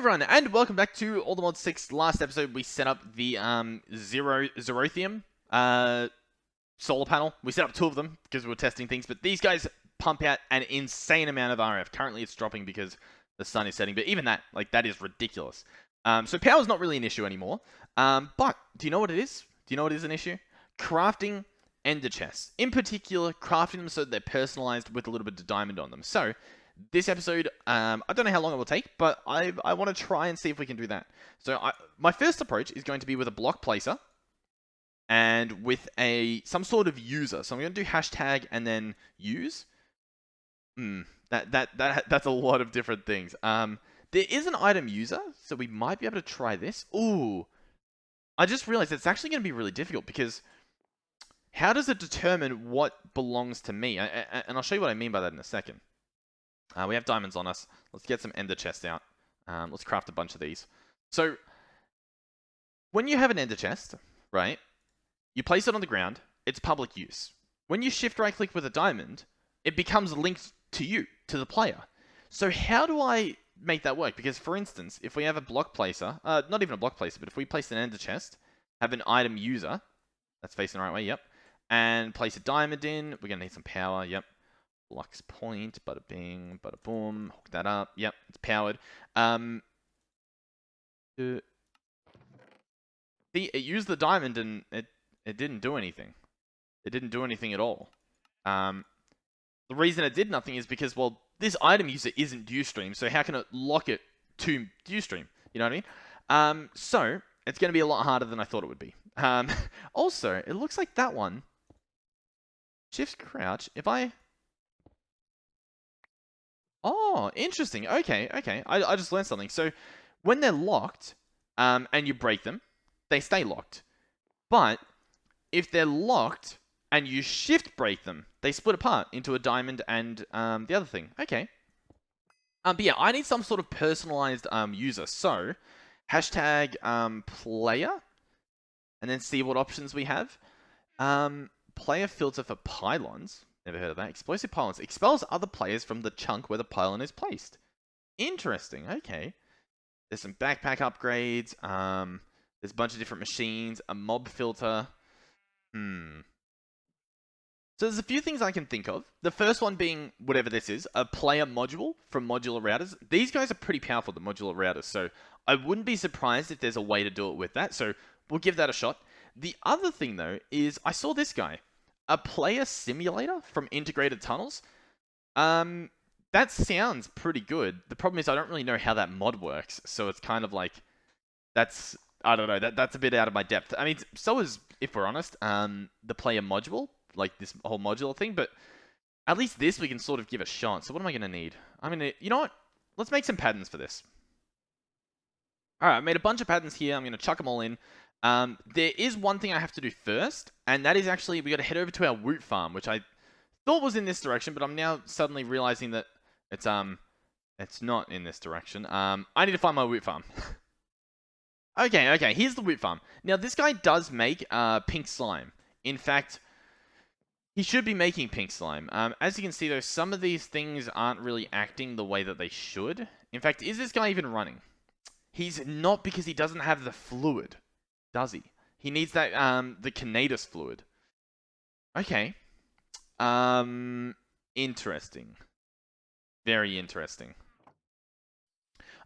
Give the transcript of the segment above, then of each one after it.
everyone, and welcome back to All the Mods 6. Last episode, we set up the Xerothium solar panel. We set up 2 of them because we were testing things, but these guys pump out an insane amount of RF. Currently, it's dropping because the sun is setting, but even that, that is ridiculous. So power's not really an issue anymore. But do you know what it is? Do you know what is an issue? Crafting ender chests. In particular, crafting them so that they're personalized with a little bit of diamond on them. So this episode, I don't know how long it will take, but I want to try and see if we can do that. So my first approach is going to be with a block placer and with some sort of user. So I'm going to do hashtag and then use. That's a lot of different things. There is an item user, so we might be able to try this. Ooh, I just realized it's actually going to be really difficult because how does it determine what belongs to me? And I'll show you what I mean by that in a second. We have diamonds on us. Let's get some ender chests out. Let's craft a bunch of these. So, when you have an ender chest, right, you place it on the ground, it's public use. When you shift right click with a diamond, it becomes linked to you, to the player. So how do I make that work? Because for instance, if we have a block placer, not even a block placer, but if we place an ender chest, have an item user, that's facing the right way, yep, and place a diamond in, we're going to need some power, yep. Flux point, bada bing, bada boom, hook that up, yep, it's powered. See, it used the diamond and it didn't do anything. It didn't do anything at all. The reason it did nothing is because, well, this item user isn't Dewstream, so how can it lock it to Dewstream? You know what I mean? So, it's going to be a lot harder than I thought it would be. Also, it looks like that one, shift crouch, if I... Oh, interesting. Okay. I just learned something. So, when they're locked, and you break them, they stay locked. But, if they're locked, and you shift break them, they split apart into a diamond and the other thing. Okay. But yeah, I need some sort of personalized user. So, hashtag player, and then see what options we have. Player filter for pylons. Never heard of that. Explosive pylons. Expels other players from the chunk where the pylon is placed. Interesting. Okay. There's some backpack upgrades. There's a bunch of different machines. A mob filter. So there's a few things I can think of. The first one being whatever this is. A player module from modular routers. These guys are pretty powerful, the modular routers. So I wouldn't be surprised if there's a way to do it with that. So we'll give that a shot. The other thing, though, is I saw this guy. A player simulator from Integrated Tunnels. That sounds pretty good. The problem is I don't really know how that mod works, so it's kind of like that's I don't know. That's a bit out of my depth. I mean, so is, if we're honest, the player module, like this whole modular thing. But at least this we can sort of give a shot. So what am I gonna need? You know what? Let's make some patterns for this. All right, I made a bunch of patterns here. I'm gonna chuck them all in. There is one thing I have to do first, and that is actually we got to head over to our woot farm, which I thought was in this direction, but I'm now suddenly realizing that it's not in this direction. I need to find my woot farm. Okay, here's the woot farm. Now this guy does make pink slime. In fact, he should be making pink slime. As you can see though, some of these things aren't really acting the way that they should. In fact, is this guy even running? He's not, because he doesn't have the fluid. Does he? He needs that, the Canatus fluid. Okay. Interesting. Very interesting.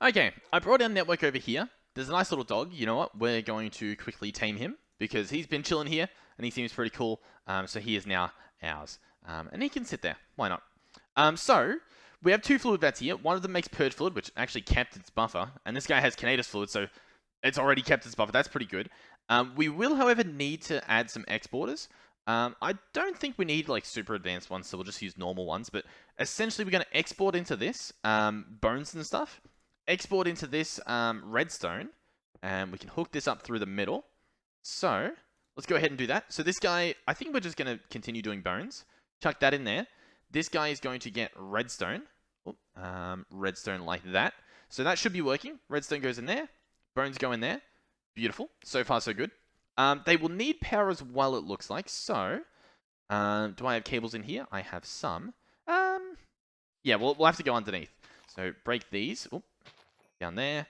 Okay, I brought our network over here. There's a nice little dog. You know what? We're going to quickly tame him because he's been chilling here and he seems pretty cool. So he is now ours. And he can sit there. Why not? So, we have 2 fluid vats here. One of them makes purge fluid, which actually kept its buffer. And this guy has Canatus fluid, so it's already kept its buffer. That's pretty good. We will, however, need to add some exporters. I don't think we need like super advanced ones, so we'll just use normal ones. But essentially, we're going to export into this bones and stuff. Export into this redstone. And we can hook this up through the middle. So, let's go ahead and do that. So this guy, I think we're just going to continue doing bones. Chuck that in there. This guy is going to get redstone. Redstone like that. So that should be working. Redstone goes in there. Bones go in there. Beautiful. So far, so good. They will need power as well, it looks like. So, do I have cables in here? I have some. Yeah, we'll have to go underneath. So, break these. Oop, down there.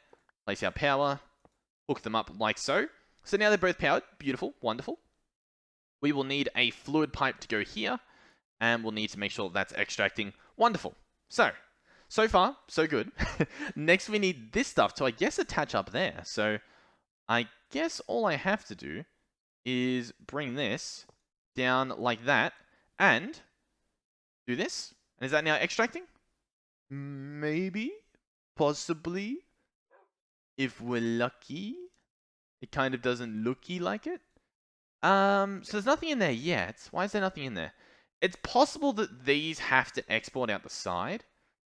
place our power, hook them up like so. So now they're both powered. Beautiful, wonderful. We will need a fluid pipe to go here, and we'll need to make sure that's extracting. Wonderful. So far, so good. Next, we need this stuff to, I guess, attach up there. So I guess all I have to do is bring this down like that and do this. And is that now extracting? Maybe, possibly, if we're lucky. It kind of doesn't looky like it. So there's nothing in there yet. Why is there nothing in there? It's possible that these have to export out the side.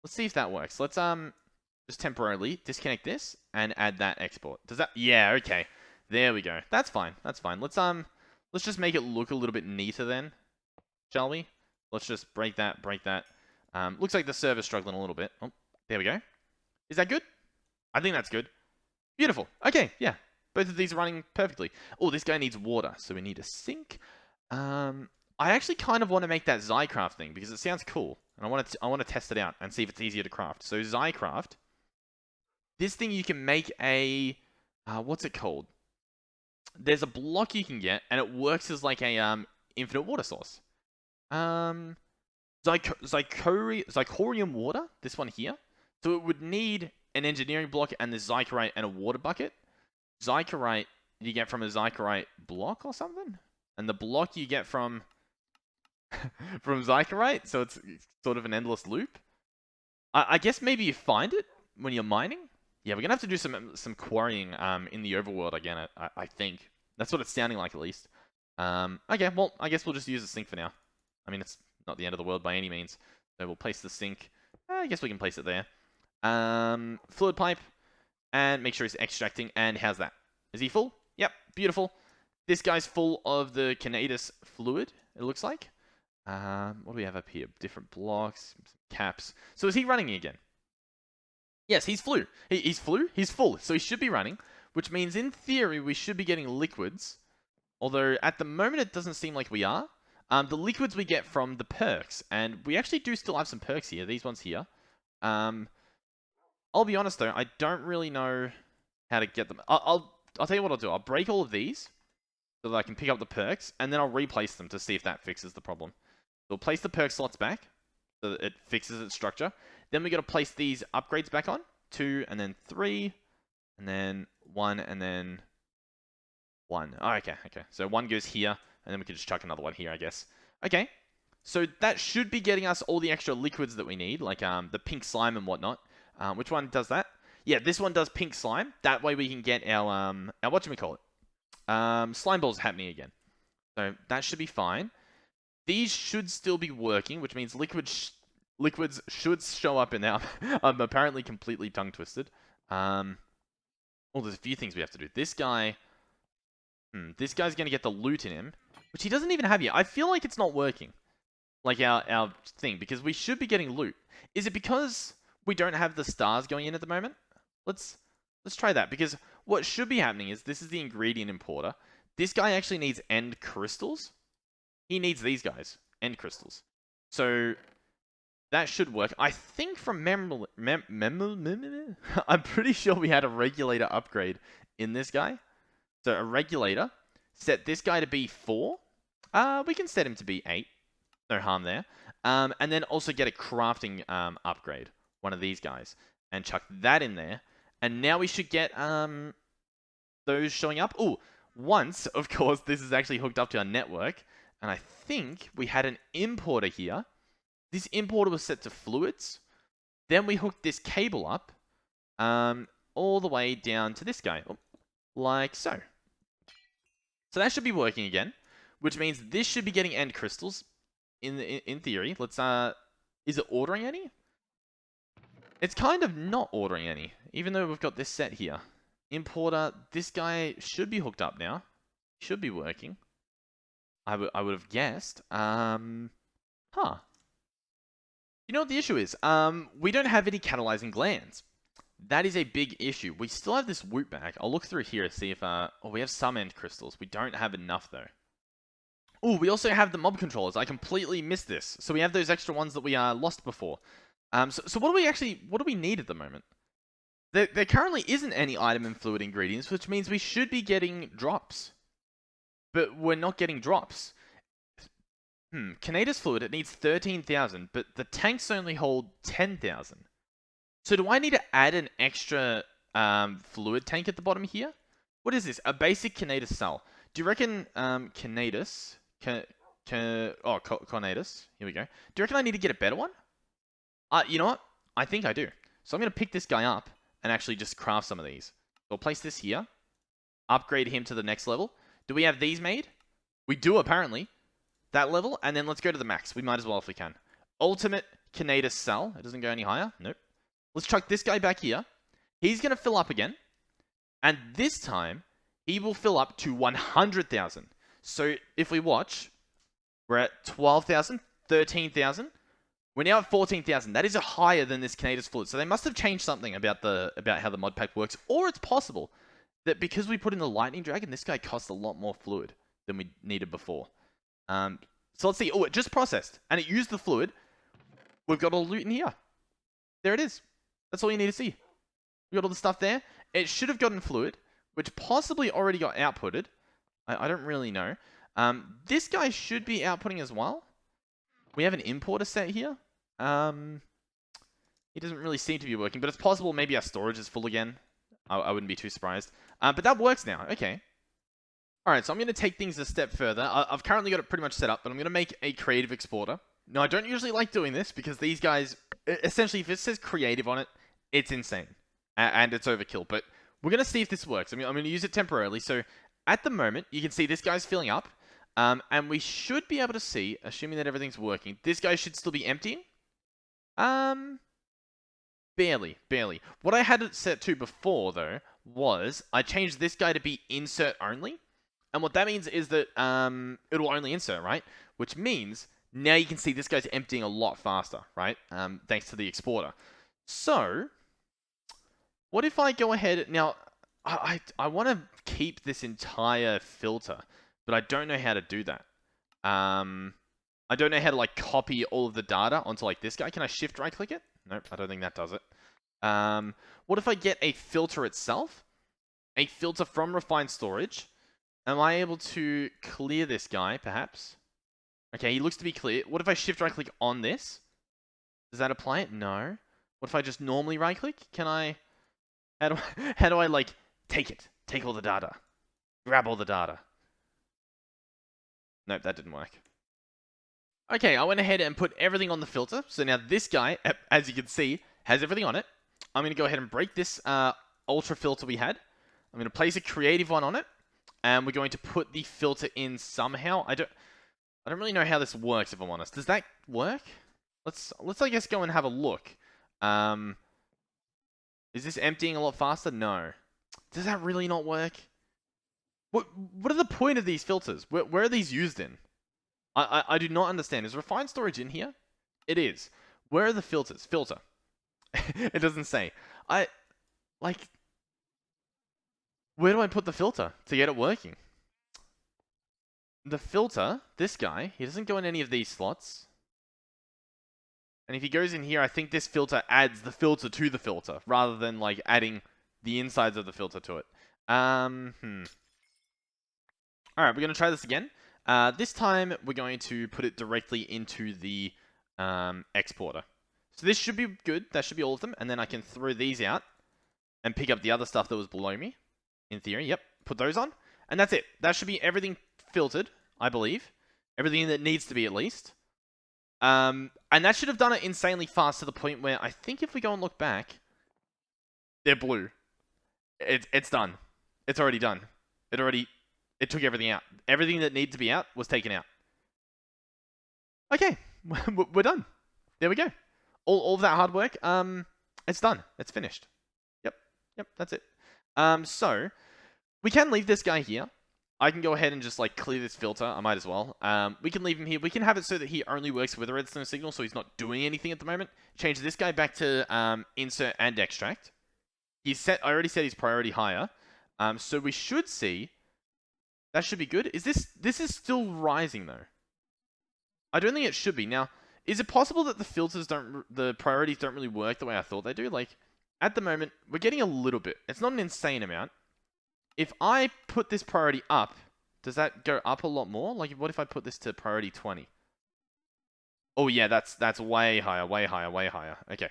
Let's see if that works. Let's just temporarily disconnect this and add that export. Does that? Yeah, okay. There we go. That's fine. That's fine. Let's just make it look a little bit neater then, shall we? Let's just break that, break that. Looks like the server's struggling a little bit. Oh, there we go. Is that good? I think that's good. Beautiful. Okay, yeah. Both of these are running perfectly. Oh, this guy needs water, so we need a sink. I actually kind of want to make that XBCraft thing because it sounds cool, and I want to test it out and see if it's easier to craft. So XBCraft, this thing you can make a what's it called? There's a block you can get, and it works as like a infinite water source. Zirconium water. This one here. So it would need an engineering block and the Zykerite and a water bucket. Zykerite you get from a Zykerite block or something, and the block you get from from Zykerite, so it's sort of an endless loop. I guess maybe you find it when you're mining. Yeah, we're gonna have to do some quarrying in the overworld again. I think that's what it's sounding like at least. Okay, well I guess we'll just use the sink for now. I mean, it's not the end of the world by any means. So we'll place the sink. I guess we can place it there. Fluid pipe, and make sure he's extracting. And how's that? Is he full? Yep, beautiful. This guy's full of the Canatus fluid, it looks like. What do we have up here? Different blocks, caps. So is he running again? Yes, he's full. He's full. So he should be running, which means in theory we should be getting liquids. Although at the moment it doesn't seem like we are. The liquids we get from the perks, and we actually do still have some perks here. These ones here. I'll be honest though, I don't really know how to get them. I'll tell you what I'll do. I'll break all of these so that I can pick up the perks, and then I'll replace them to see if that fixes the problem. So we'll place the perk slots back so that it fixes its structure. Then we got to place these upgrades back on. 2, and then 3, and then 1, and then 1. Oh, okay. So 1 goes here, and then we can just chuck another one here, I guess. Okay. So that should be getting us all the extra liquids that we need, like the pink slime and whatnot. Which one does that? Yeah, this one does pink slime. That way we can get our whatchamacallit? Slime balls happening again. So that should be fine. These should still be working, which means liquids should show up in there. I'm apparently completely tongue-twisted. Well, there's a few things we have to do. This guy... this guy's going to get the loot in him, which he doesn't even have yet. I feel like it's not working. Like our thing, because we should be getting loot. Is it because we don't have the stars going in at the moment? Let's try that, because what should be happening is this is the ingredient importer. This guy actually needs end crystals. He needs these guys, end crystals. So that should work. I think from memory, I'm pretty sure we had a regulator upgrade in this guy. So a regulator, set this guy to be 4. We can set him to be 8. No harm there. And then also get a crafting upgrade, one of these guys, and chuck that in there. And now we should get those showing up. Oh, once, of course, this is actually hooked up to our network. And I think we had an importer here. This importer was set to fluids. Then we hooked this cable up all the way down to this guy, like so. So that should be working again, which means this should be getting end crystals in theory. Let's is it ordering any? It's kind of not ordering any, even though we've got this set here. Importer, this guy should be hooked up now. Should be working. I would have guessed. Huh. You know what the issue is? We don't have any catalyzing glands. That is a big issue. We still have this woot bag. I'll look through here to see if... oh, we have some end crystals. We don't have enough, though. Oh, we also have the mob controllers. I completely missed this. So we have those extra ones that we lost before. So what do we need at the moment? There currently isn't any item and fluid ingredients, which means we should be getting drops. But we're not getting drops. Canada's fluid, it needs 13,000, but the tanks only hold 10,000. So do I need to add an extra fluid tank at the bottom here? What is this? A basic Canadus cell. Do you reckon Canadus... Cornatus. Here we go. Do you reckon I need to get a better one? You know what? I think I do. So I'm going to pick this guy up and actually just craft some of these. So I'll place this here. Upgrade him to the next level. Do we have these made? We do, apparently. That level. And then let's go to the max. We might as well if we can. Ultimate Canadus cell. It doesn't go any higher. Nope. Let's chuck this guy back here. He's going to fill up again. And this time, he will fill up to 100,000. So if we watch, we're at 12,000, 13,000. We're now at 14,000. That is higher than this Canada's fluid. So they must have changed something about how the mod pack works. Or it's possible that because we put in the lightning dragon, this guy costs a lot more fluid than we needed before. So let's see. Oh, it just processed. And it used the fluid. We've got all the loot in here. There it is. That's all you need to see. We got all the stuff there. It should have gotten fluid, which possibly already got outputted. I don't really know. This guy should be outputting as well. We have an importer set here. It doesn't really seem to be working, but it's possible maybe our storage is full again. I wouldn't be too surprised. But that works now. Okay. Alright, so I'm going to take things a step further. I've currently got it pretty much set up, but I'm going to make a creative exporter. Now, I don't usually like doing this because these guys, essentially, if it says creative on it, it's insane. And it's overkill. But we're going to see if this works. I'm going to use it temporarily. So at the moment, you can see this guy's filling up. And we should be able to see, assuming that everything's working, this guy should still be emptying. Barely. What I had it set to before, though, was I changed this guy to be insert only. And what that means is that it'll only insert, right? Which means now you can see this guy's emptying a lot faster, right? Thanks to the exporter. So, what if I go ahead... Now, I want to keep this entire filter, but I don't know how to do that. I don't know how to, like, copy all of the data onto, like, this guy. Can I shift right-click it? Nope, I don't think that does it. What if I get a filter itself? A filter from refined storage. Am I able to clear this guy, perhaps? Okay, he looks to be clear. What if I shift right-click on this? Does that apply it? No. What if I just normally right-click? Can I... How do I, like, take it? Take all the data. Grab all the data. Nope, that didn't work. Okay, I went ahead and put everything on the filter. So now this guy, as you can see, has everything on it. I'm going to go ahead and break this ultra filter we had. I'm going to place a creative one on it. And we're going to put the filter in somehow. I don't really know how this works, if I'm honest. Does that work? Let's I guess go and have a look. Is this emptying a lot faster? No. Does that really not work? What are the point of these filters? Where are these used in? I do not understand. Is refined storage in here? It is. Where are the filters? Filter. It doesn't say. Where do I put the filter to get it working? The filter, this guy, he doesn't go in any of these slots. And if he goes in here, I think this filter adds the filter to the filter, rather than, like, adding the insides of the filter to it. Alright, we're going to try this again. This time, we're going to put it directly into the exporter. So this should be good. That should be all of them. And then I can throw these out and pick up the other stuff that was below me. In theory, yep. Put those on. And that's it. That should be everything filtered, I believe. Everything that needs to be, at least. And that should have done it insanely fast to the point where I think if we go and look back, they're blue. It's done. It's already done. It took everything out. Everything that needed to be out was taken out. Okay. We're done. There we go. All of that hard work, it's done. It's finished. Yep, that's it. So, we can leave this guy here. I can go ahead and just, like, clear this filter. I might as well. We can leave him here. We can have it so that he only works with a redstone signal, so he's not doing anything at the moment. Change this guy back to insert and extract. I already set his priority higher. So we should see... That should be good. This is still rising, though. I don't think it should be. Now, is it possible that the priorities don't really work the way I thought they do? Like, at the moment, we're getting a little bit. It's not an insane amount. If I put this priority up, does that go up a lot more? Like, what if I put this to priority 20? Oh yeah, that's way higher, way higher, way higher. Okay.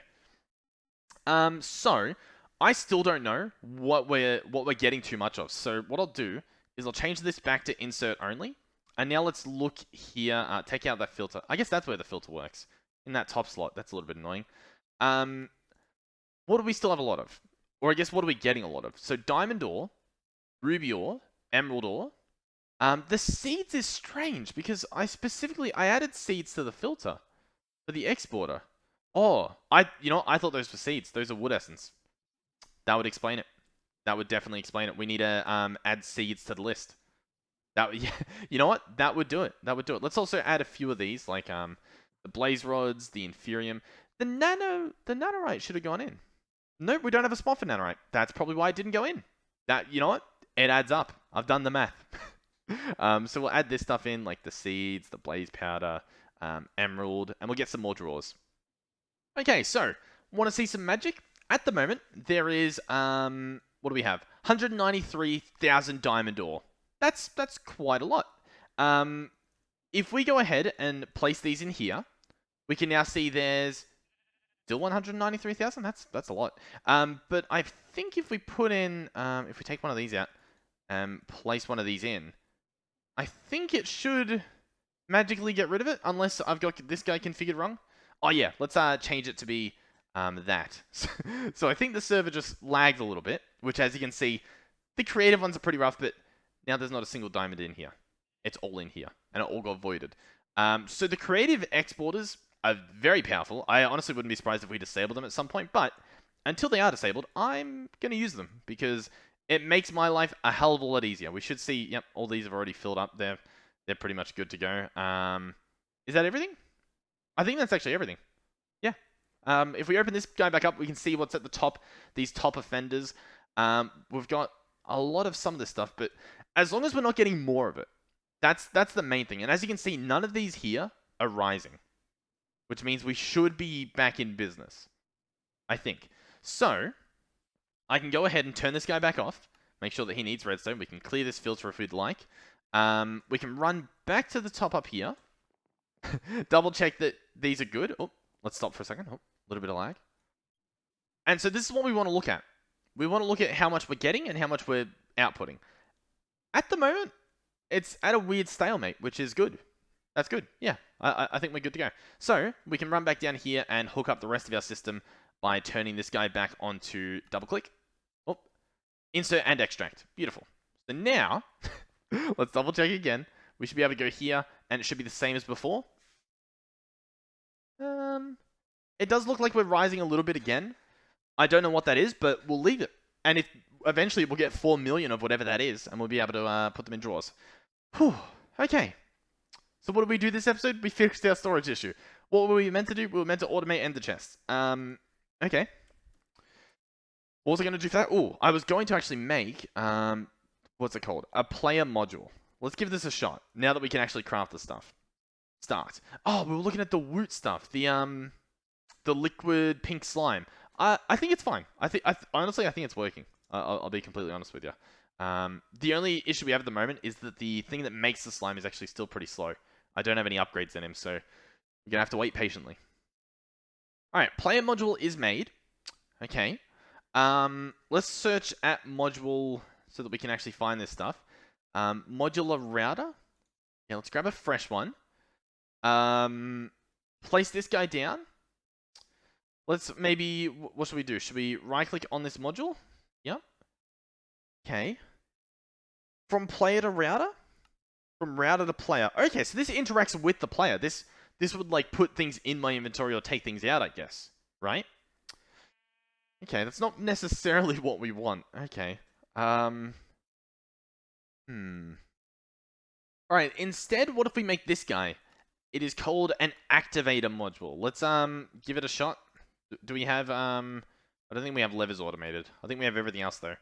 So I still don't know what we're getting too much of. So what I'll do is I'll change this back to insert only. And now let's look here, take out that filter. I guess that's where the filter works. In that top slot, that's a little bit annoying. What do we still have a lot of? Or I guess what are we getting a lot of? So diamond ore, ruby ore, emerald ore. The seeds is strange because I added seeds to the filter for the exporter. Oh, I thought those were seeds. Those are wood essence. That would explain it. That would definitely explain it. We need to add seeds to the list. Yeah, you know what? That would do it. That would do it. Let's also add a few of these, like the blaze rods, the inferium. The nanorite should have gone in. Nope, we don't have a spot for nanorite. That's probably why it didn't go in. You know what? It adds up. I've done the math. So we'll add this stuff in, like the seeds, the blaze powder, emerald, and we'll get some more drawers. Okay, so want to see some magic? At the moment, there is what do we have? 193,000 diamond ore. That's quite a lot. If we go ahead and place these in here, we can now see there's still 193,000. That's a lot. But I think if we put in, if we take one of these out and place one of these in, I think it should magically get rid of it, unless I've got this guy configured wrong. Oh yeah, let's change it to be that. So I think the server just lagged a little bit, which as you can see, the creative ones are pretty rough, but now there's not a single diamond in here. It's all in here, and it all got voided. So the creative exporters are very powerful. I honestly wouldn't be surprised if we disable them at some point, but until they are disabled, I'm going to use them, because it makes my life a hell of a lot easier. We should see, yep, all these have already filled up. They're pretty much good to go. Is that everything? I think that's actually everything. Yeah. If we open this guy back up, we can see what's at the top, these top offenders. We've got a lot of some of this stuff, but as long as we're not getting more of it, that's the main thing. And as you can see, none of these here are rising, which means we should be back in business, I think. So I can go ahead and turn this guy back off, make sure that he needs redstone. We can clear this filter if we'd like. We can run back to the top up here, double check that these are good. Oh, let's stop for a second. Oh, a little bit of lag. And so this is what we want to look at. We want to look at how much we're getting and how much we're outputting. At the moment, it's at a weird stalemate, which is good. That's good. Yeah, I think we're good to go. So we can run back down here and hook up the rest of our system by turning this guy back onto double click. Oh, insert and extract. Beautiful. So now, let's double check again. We should be able to go here, and it should be the same as before. It does look like we're rising a little bit again. I don't know what that is, but we'll leave it. And if eventually we'll get 4 million of whatever that is, and we'll be able to put them in drawers. Whew. Okay. So what did we do this episode? We fixed our storage issue. What were we meant to do? We were meant to automate ender chests. Okay. What was I going to do for that? Oh, I was going to actually make, what's it called? A player module. Let's give this a shot, now that we can actually craft the stuff. Start. Oh, we were looking at the woot stuff. The liquid pink slime. I think it's fine. Honestly, I think it's working. I'll be completely honest with you. The only issue we have at the moment is that the thing that makes the slime is actually still pretty slow. I don't have any upgrades in him, so you're going to have to wait patiently. Alright, player module is made. Okay. Let's search at module so that we can actually find this stuff. Modular router. Yeah, let's grab a fresh one. Place this guy down. Let's maybe, what should we do? Should we right click on this module? Yep. Okay. From player to router? From router to player. Okay, so this interacts with the player. This would like put things in my inventory or take things out, I guess. Right? Okay, that's not necessarily what we want. Okay. Alright, instead, what if we make this guy? It is called an activator module. Let's give it a shot. Do we have I don't think we have levers automated. I think we have everything else though.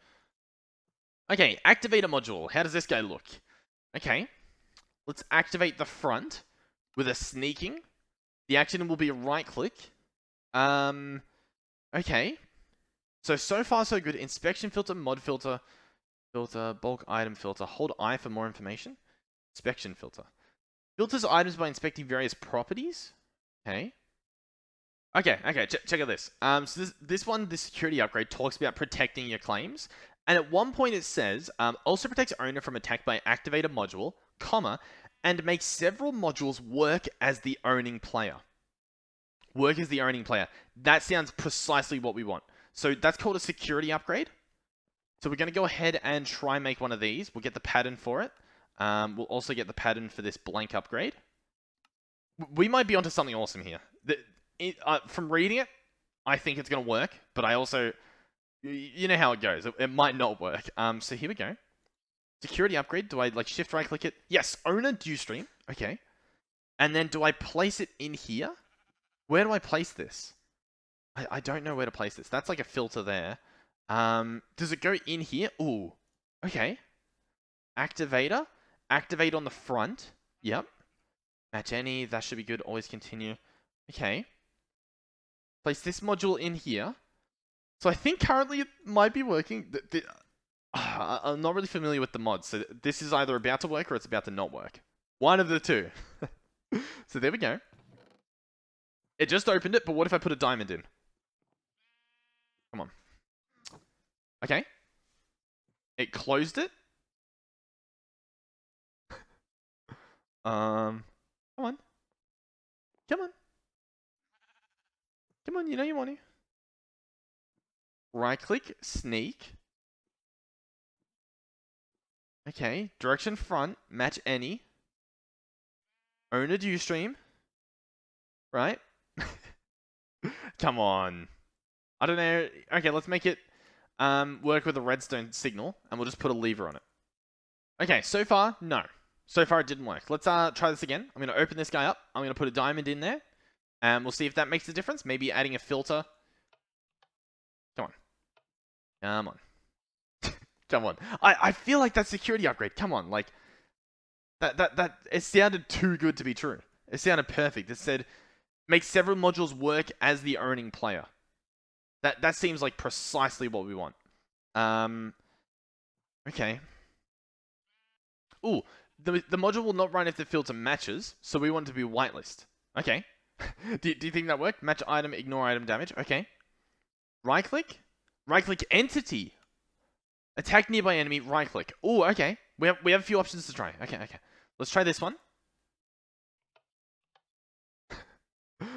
Okay, activator module. How does this guy look? Okay. Let's activate the front with a sneaking. The action will be a right click. Okay. So far so good. Inspection filter, mod filter, bulk item filter. Hold I for more information. Inspection filter. Filters items by inspecting various properties. Okay. Okay, check out this. So this security upgrade talks about protecting your claims. And at one point it says, also protects owner from attack by activate a module, comma, and makes several modules work as the owning player. Work as the owning player. That sounds precisely what we want. So that's called a security upgrade. So we're going to go ahead and try and make one of these. We'll get the pattern for it. We'll also get the pattern for this blank upgrade. We might be onto something awesome here. From reading it, I think it's going to work, but I also, you know how it goes. It might not work. So here we go. Security upgrade. Do I like shift right click it? Yes, owner due stream. Okay. And then do I place it in here? Where do I place this? I don't know where to place this. That's like a filter there. Does it go in here? Ooh. Okay. Activator. Activate on the front. Yep. Match any. That should be good. Always continue. Okay. Place this module in here. So I think currently it might be working. I'm not really familiar with the mods. So this is either about to work or it's about to not work. One of the two. So there we go. It just opened it, but what if I put a diamond in? Come on. Okay. It closed it. Come on. Come on. Come on, you know you want to. Right click, sneak. Okay, direction front, match any. Owner due stream. Right? Come on. I don't know. Okay, let's make it work with a redstone signal, and we'll just put a lever on it. Okay, so far, no. So far it didn't work. Let's try this again. I'm going to open this guy up. I'm going to put a diamond in there. And we'll see if that makes a difference. Maybe adding a filter. Come on. Come on. Come on. I feel like that security upgrade. Come on. Like, it sounded too good to be true. It sounded perfect. It said, make several modules work as the owning player. That seems like precisely what we want. Okay. Ooh, the module will not run if the filter matches, so we want it to be whitelist. Okay. do you think that worked? Match item, ignore item damage. Okay. Right click. Right click entity. Attack nearby enemy. Right click. Ooh, okay. We have a few options to try. Okay. Let's try this one.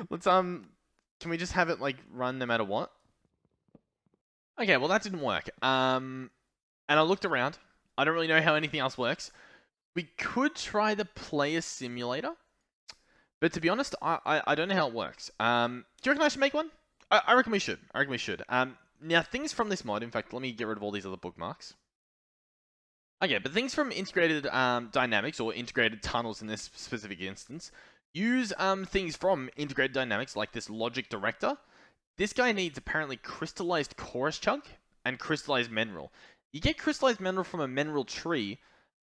Let's can we just have it like run no matter what? Okay, well that didn't work. And I looked around. I don't really know how anything else works. We could try the player simulator. But to be honest, I don't know how it works. Do you reckon I should make one? I reckon we should. Now, things from this mod, in fact, let me get rid of all these other bookmarks. Okay, but things from integrated dynamics, or integrated tunnels in this specific instance, use things from integrated dynamics, like this logic director. This guy needs apparently crystallized chorus chunk and crystallized mineral. You get crystallized mineral from a mineral tree.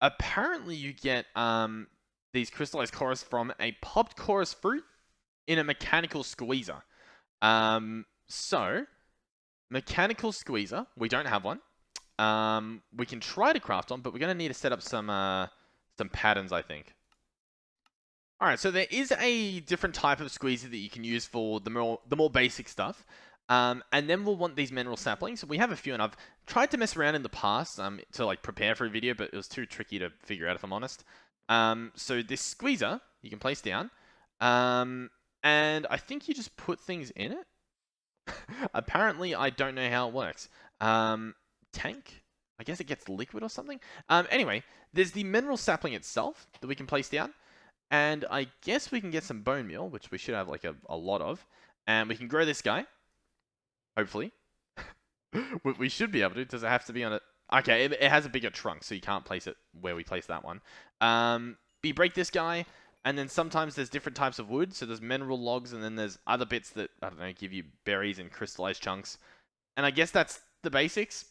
Apparently, you get these crystallized chorus from a popped chorus fruit in a mechanical squeezer. So, mechanical squeezer, we don't have one. We can try to craft one, but we're going to need to set up some patterns, I think. Alright, so there is a different type of squeezer that you can use for the more basic stuff. And then we'll want these mineral saplings. We have a few, and I've tried to mess around in the past to like prepare for a video, but it was too tricky to figure out, if I'm honest. So this squeezer you can place down, and I think you just put things in it. Apparently, I don't know how it works. Tank? I guess it gets liquid or something. Anyway, there's the mineral sapling itself that we can place down, and I guess we can get some bone meal, which we should have like a lot of, and we can grow this guy. Hopefully. We should be able to. Does it have to be on it? Okay, it has a bigger trunk, so you can't place it where we place that one. You break this guy, and then sometimes there's different types of wood. So there's mineral logs, and then there's other bits that, I don't know, give you berries and crystallized chunks. And I guess that's the basics,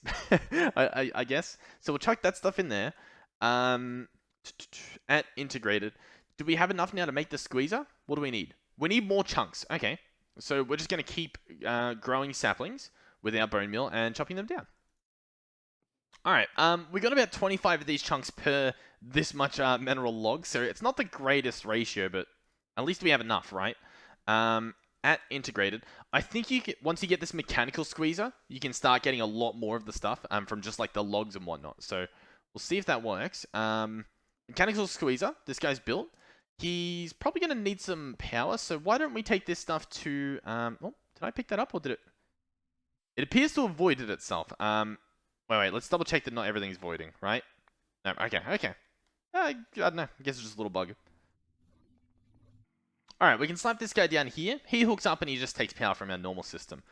I guess. So we'll chuck that stuff in there. At integrated. Do we have enough now to make the squeezer? What do we need? We need more chunks. Okay. So we're just going to keep growing saplings with our bone meal and chopping them down. Alright, we got about 25 of these chunks per this much mineral log, so it's not the greatest ratio, but at least we have enough, right? At integrated, I think once you get this mechanical squeezer, you can start getting a lot more of the stuff from just like the logs and whatnot. So we'll see if that works. Mechanical squeezer, this guy's built. He's probably going to need some power, so why don't we take this stuff to... oh, did I pick that up or did it... It appears to have voided itself. Wait, let's double check that not everything's voiding, right? No, okay. I don't know, I guess it's just a little bug. Alright, we can slap this guy down here. He hooks up and he just takes power from our normal system.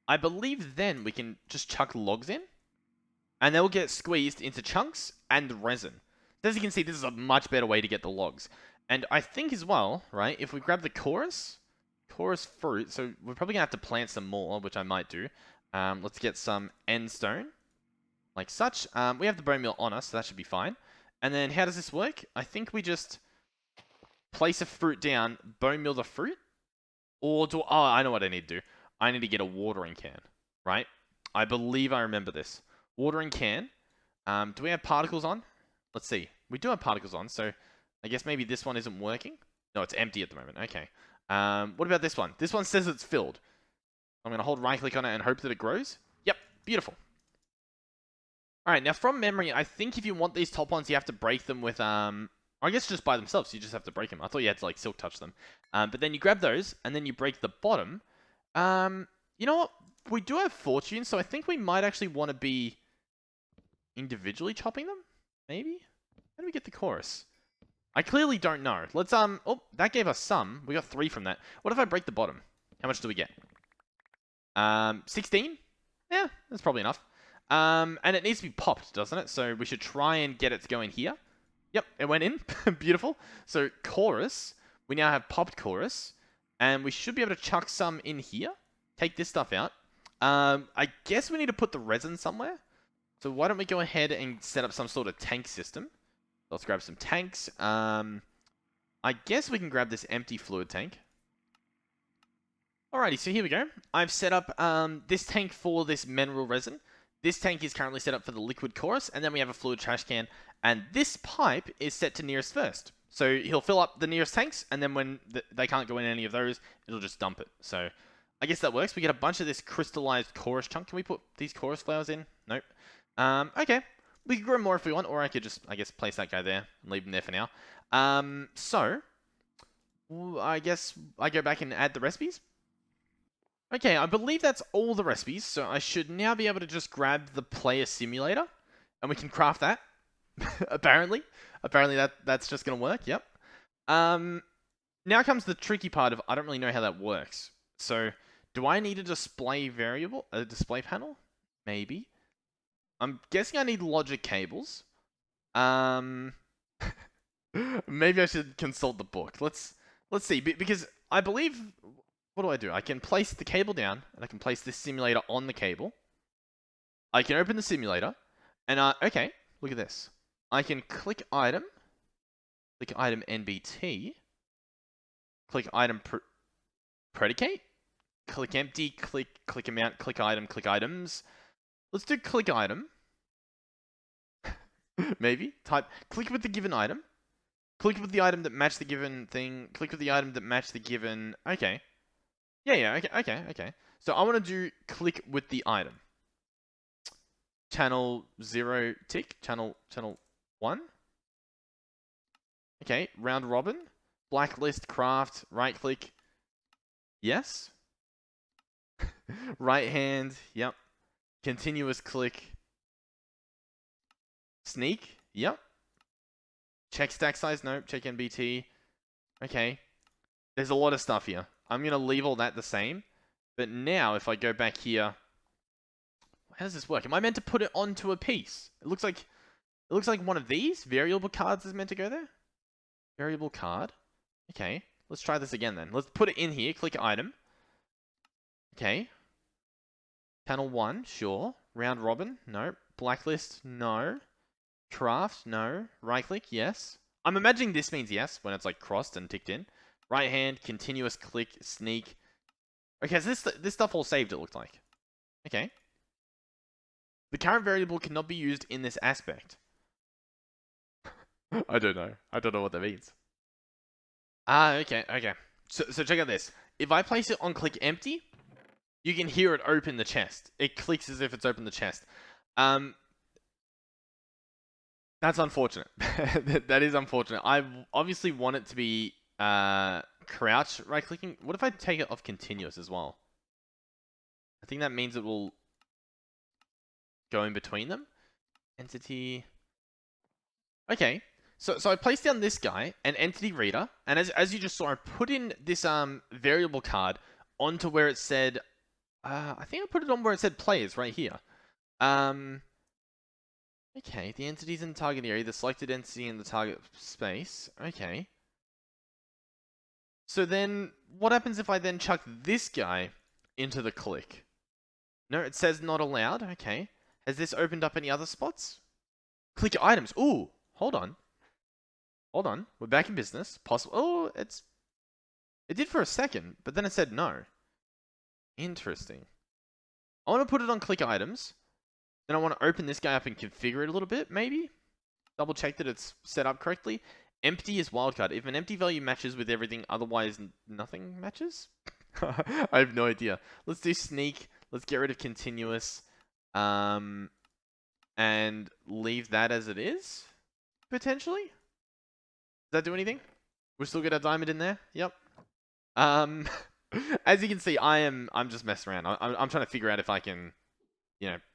I believe then we can just chuck logs in. And they'll get squeezed into chunks and resin. As you can see, this is a much better way to get the logs. And I think as well, right, if we grab the chorus fruit, so we're probably going to have to plant some more, which I might do. Let's get some end stone, like such. We have the bone meal on us, so that should be fine. And then how does this work? I think we just... place a fruit down, bone meal the fruit, or do... Oh, I know what I need to do. I need to get a watering can, right? I believe I remember this. Watering can. Do we have particles on? Let's see. We do have particles on, so I guess maybe this one isn't working. No, it's empty at the moment. Okay. What about this one? This one says it's filled. I'm going to hold right-click on it and hope that it grows. Yep, beautiful. Alright, now from memory, I think if you want these top ones, you have to break them with... I guess just by themselves, you just have to break them. I thought you had to, like, silk touch them. But then you grab those, and then you break the bottom. You know what? We do have fortune, so I think we might actually want to be individually chopping them? Maybe? How do we get the chorus? I clearly don't know. Let's, oh, that gave us some. We got 3 from that. What if I break the bottom? How much do we get? 16? Yeah, that's probably enough. And it needs to be popped, doesn't it? So we should try and get it to go in here. Yep, it went in. Beautiful. So, chorus. We now have popped chorus. And we should be able to chuck some in here. Take this stuff out. I guess we need to put the resin somewhere. So, why don't we go ahead and set up some sort of tank system. Let's grab some tanks. I guess we can grab this empty fluid tank. Alrighty, so here we go. I've set up this tank for this mineral resin. This tank is currently set up for the liquid chorus, and then we have a fluid trash can, and this pipe is set to nearest first. So he'll fill up the nearest tanks, and then when they can't go in any of those, it'll just dump it. So I guess that works. We get a bunch of this crystallized chorus chunk. Can we put these chorus flowers in? Nope. Okay. We could grow more if we want, or I could just, I guess, place that guy there and leave him there for now. So I guess I go back and add the recipes. Okay, I believe that's all the recipes, so I should now be able to just grab the player simulator, and we can craft that, apparently. Apparently that's just going to work, yep. Now comes the tricky part of, I don't really know how that works. So, do I need a display variable, a display panel? Maybe. I'm guessing I need logic cables. Maybe I should consult the book. Let's see, because I believe... What do? I can place the cable down, and I can place this simulator on the cable. I can open the simulator, and okay, look at this. I can click item NBT, click item predicate, click empty, click amount, click item, click items. Let's do click item. Maybe. Type, click with the given item. Click with the item that matched the given thing. Click with the item that matched the given... Okay. Yeah, okay. So I want to do click with the item. Channel 0 tick. Channel 1. Okay, round robin. Blacklist, craft, right click. Yes. Right hand, yep. Continuous click. Sneak, yep. Check stack size, nope. Check NBT. Okay. There's a lot of stuff here. I'm going to leave all that the same. But now, if I go back here... How does this work? Am I meant to put it onto a piece? It looks like one of these variable cards is meant to go there. Variable card. Okay. Let's try this again then. Let's put it in here. Click item. Okay. Panel 1. Sure. Round robin. No. Blacklist. No. Craft. No. Right click. Yes. I'm imagining this means yes when it's like crossed and ticked in. Right hand, continuous click, sneak. Okay, so this stuff all saved, it looked like. Okay. The current variable cannot be used in this aspect. I don't know. I don't know what that means. Ah, okay, okay. So check out this. If I place it on click empty, you can hear it open the chest. It clicks as if it's opened the chest. That's unfortunate. That is unfortunate. I obviously want it to be crouch right clicking. What if I take it off continuous as well? I think that means it will go in between them. Entity. Okay. So I placed down this guy, an entity reader, and as you just saw, I put in this variable card onto where it said I think I put it on where it said players right here. Okay, the entities in the target area, the selected entity in the target space. Okay. So then, what happens if I then chuck this guy into the click? No, it says not allowed. Okay. Has this opened up any other spots? Click items. Ooh, hold on. Hold on. We're back in business. Possible. Oh, it did for a second, but then it said no. Interesting. I want to put it on click items. Then I want to open this guy up and configure it a little bit, maybe? Double check that it's set up correctly. Empty is wildcard. If an empty value matches with everything, otherwise nothing matches? I have no idea. Let's do sneak. Let's get rid of continuous. And leave that as it is, potentially? Does that do anything? We still get our diamond in there? Yep. As you can see, I'm just messing around. I'm trying to figure out if I can,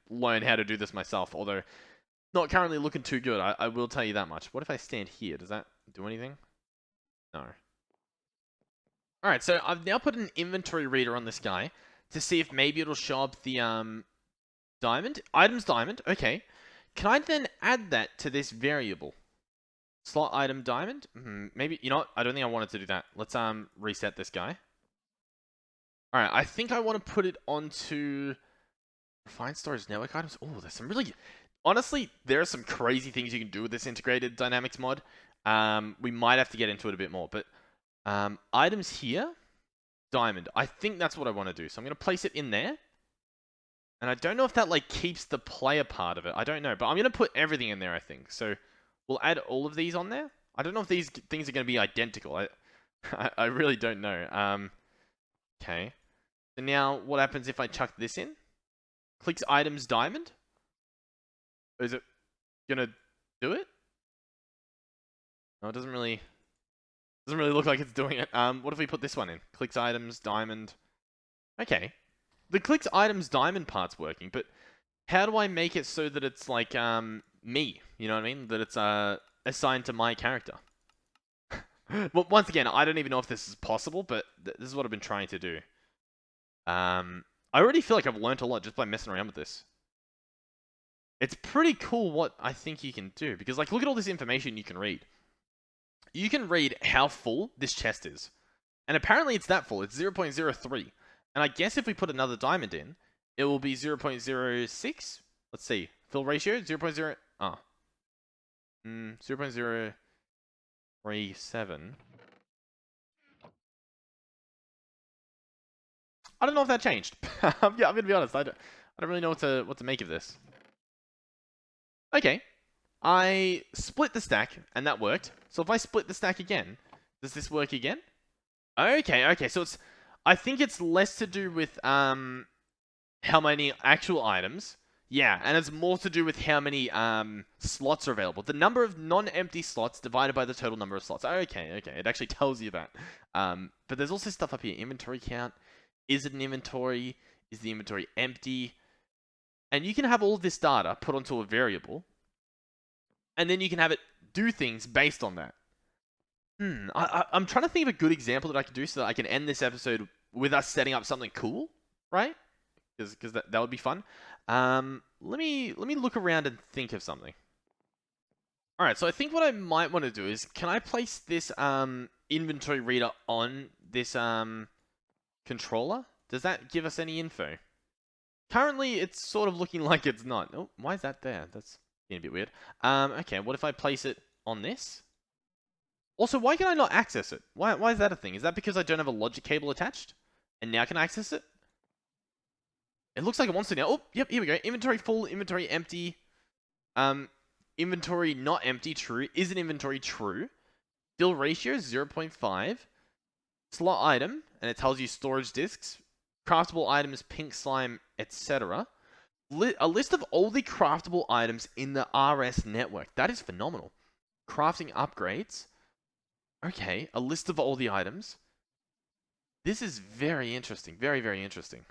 learn how to do this myself. Although, not currently looking too good. I will tell you that much. What if I stand here? Does that do anything? No. Alright, so I've now put an inventory reader on this guy to see if maybe it'll show up the diamond. Items diamond. Okay. Can I then add that to this variable? Slot item diamond? Maybe, you know what? I don't think I wanted to do that. Let's reset this guy. Alright, I think I want to put it onto refined storage network items. Oh, there's some really... Honestly, there are some crazy things you can do with this integrated dynamics mod. We might have to get into it a bit more, but items here, diamond. I think that's what I want to do. So I'm going to place it in there. And I don't know if that keeps the player part of it. I don't know, but I'm going to put everything in there, I think. So we'll add all of these on there. I don't know if these things are going to be identical. I really don't know. Okay. So now what happens if I chuck this in? Clicks items diamond. Is it gonna do it? No, it doesn't really look like it's doing it. What if we put this one in? Clicks items diamond. Okay. The clicks items diamond part's working, but how do I make it so that it's like me? You know what I mean? That it's assigned to my character. Well, once again, I don't even know if this is possible, but this is what I've been trying to do. I already feel like I've learned a lot just by messing around with this. It's pretty cool what I think you can do, because look at all this information you can read. You can read how full this chest is. And apparently it's that full. It's 0.03. And I guess if we put another diamond in, it will be 0.06. Let's see. Fill ratio, 0.0... 0.037. I don't know if that changed. Yeah, I'm gonna be honest. I don't really know what to make of this. Okay, I split the stack and that worked. So if I split the stack again, does this work again? Okay. So I think it's less to do with how many actual items. Yeah, and it's more to do with how many slots are available. The number of non-empty slots divided by the total number of slots. Okay. It actually tells you that. But there's also stuff up here. Inventory count. Is it an inventory? Is the inventory empty? And you can have all of this data put onto a variable. And then you can have it do things based on that. I'm trying to think of a good example that I could do so that I can end this episode with us setting up something cool, right? Because that would be fun. Let me look around and think of something. Alright, so I think what I might want to do is, can I place this inventory reader on this controller? Does that give us any info? Currently, it's sort of looking like it's not. Oh, why is that there? That's being a bit weird. Okay, what if I place it on this? Also, why can I not access it? Why is that a thing? Is that because I don't have a logic cable attached? And now I can access it? It looks like it wants to now. Oh, yep, here we go. Inventory full, inventory empty. Inventory not empty, true. Isn't inventory true? Fill ratio 0.5. Slot item, and it tells you storage disks, craftable items, pink slime, etc. A list of all the craftable items in the RS network. That is phenomenal. Crafting upgrades. Okay, a list of all the items. This is very interesting. Very, very interesting.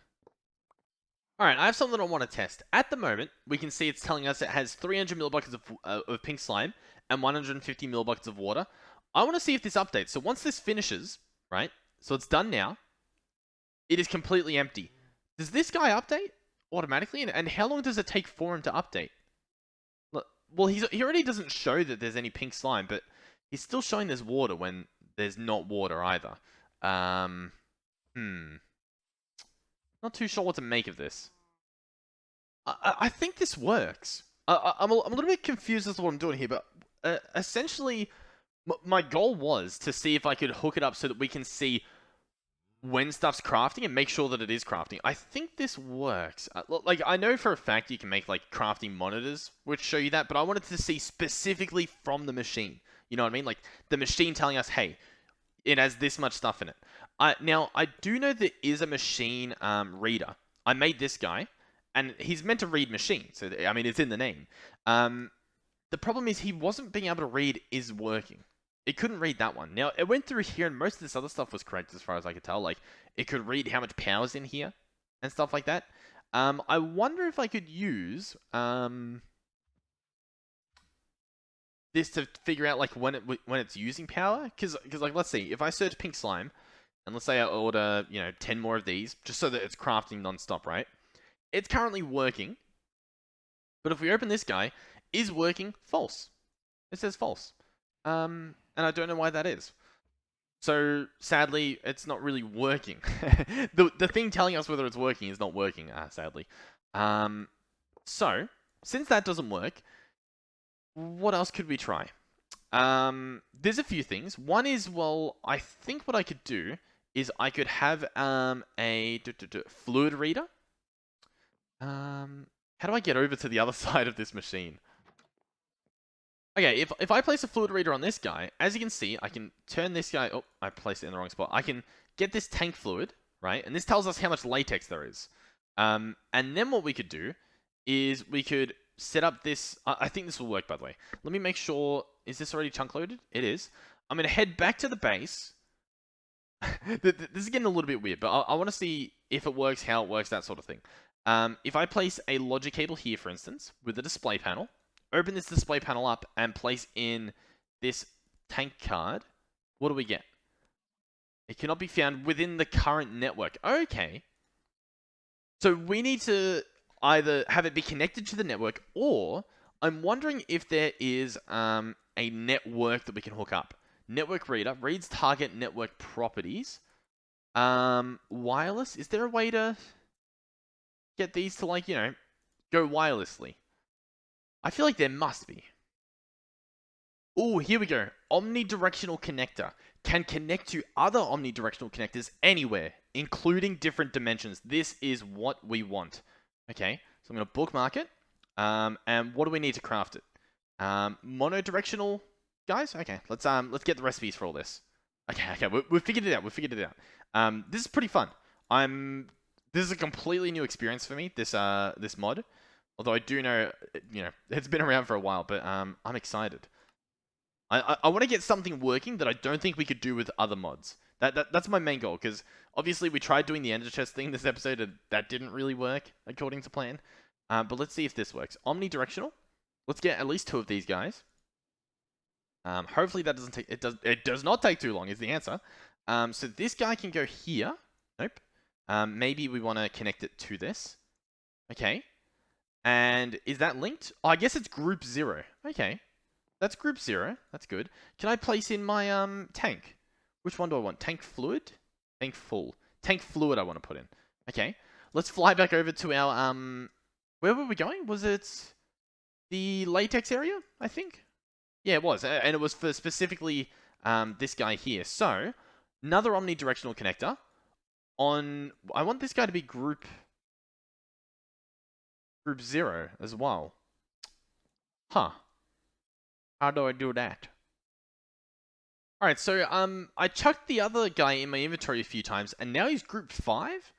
Alright, I have something I want to test. At the moment, we can see it's telling us it has 300 millibuckets of pink slime and 150 millibuckets of water. I want to see if this updates. So once this finishes, right? So it's done now. It is completely empty. Does this guy update automatically? And how long does it take for him to update? Well, he already doesn't show that there's any pink slime, but he's still showing there's water when there's not water either. Not too sure what to make of this. I think this works. I'm a little bit confused as to what I'm doing here, but essentially, my goal was to see if I could hook it up so that we can see when stuff's crafting and make sure that it is crafting. I think this works. Like, I know for a fact you can make, like, crafting monitors which show you that, but I wanted to see specifically from the machine. You know what I mean? Like, the machine telling us, hey, it has this much stuff in it. Now, I do know there is a machine reader. I made this guy, and he's meant to read machine, so, I mean, it's in the name. The problem is he wasn't being able to read is working. It couldn't read that one. Now, it went through here, and most of this other stuff was correct as far as I could tell. Like, it could read how much power's in here and stuff like that. I wonder if I could use this to figure out, like, when it's using power. Because, like, let's see. If I search pink slime, and let's say I order, 10 more of these, just so that it's crafting non-stop, right? It's currently working. But if we open this guy, is working false. It says false. And I don't know why that is. So, sadly, it's not really working. The thing telling us whether it's working is not working, sadly. So, since that doesn't work, what else could we try? There's a few things. One is, well, I think what I could do is I could have a fluid reader. How do I get over to the other side of this machine? Okay, if I place a fluid reader on this guy, as you can see, I can turn this guy... Oh, I placed it in the wrong spot. I can get this tank fluid, right? And this tells us how much latex there is. And then what we could do is we could set up this... I think this will work, by the way. Let me make sure... Is this already chunk loaded? It is. I'm going to head back to the base. This is getting a little bit weird, but I want to see if it works, how it works, that sort of thing. If I place a logic cable here, for instance, with a display panel... Open this display panel up and place in this tank card. What do we get? It cannot be found within the current network. Okay. So we need to either have it be connected to the network, or I'm wondering if there is a network that we can hook up. Network reader reads target network properties. Wireless. Is there a way to get these to, like, go wirelessly? I feel like there must be. Oh, here we go. Omnidirectional Connector. Can connect to other omnidirectional connectors anywhere, including different dimensions. This is what we want. Okay, so I'm going to bookmark it. And what do we need to craft it? Monodirectional, guys? Okay, let's get the recipes for all this. Okay, we figured it out. We figured it out. This is pretty fun. This is a completely new experience for me, this mod. Although I do know, it's been around for a while, but I'm excited. I want to get something working that I don't think we could do with other mods. That's my main goal, because obviously we tried doing the ender chest thing this episode, and that didn't really work according to plan. But let's see if this works. Omnidirectional. Let's get at least 2 of these guys. Hopefully that doesn't take... It does not take too long is the answer. So this guy can go here. Nope. Maybe we want to connect it to this. Okay. And is that linked? Oh, I guess it's group 0. Okay. That's group 0. That's good. Can I place in my tank? Which one do I want? Tank fluid? Tank full. Tank fluid I want to put in. Okay. Let's fly back over to our... Where were we going? Was it the latex area, I think? Yeah, it was. And it was for specifically this guy here. So, another omnidirectional connector. I want this guy to be group group 0 as well. Huh. How do I do that? Alright, so I chucked the other guy in my inventory a few times, and now he's group 5?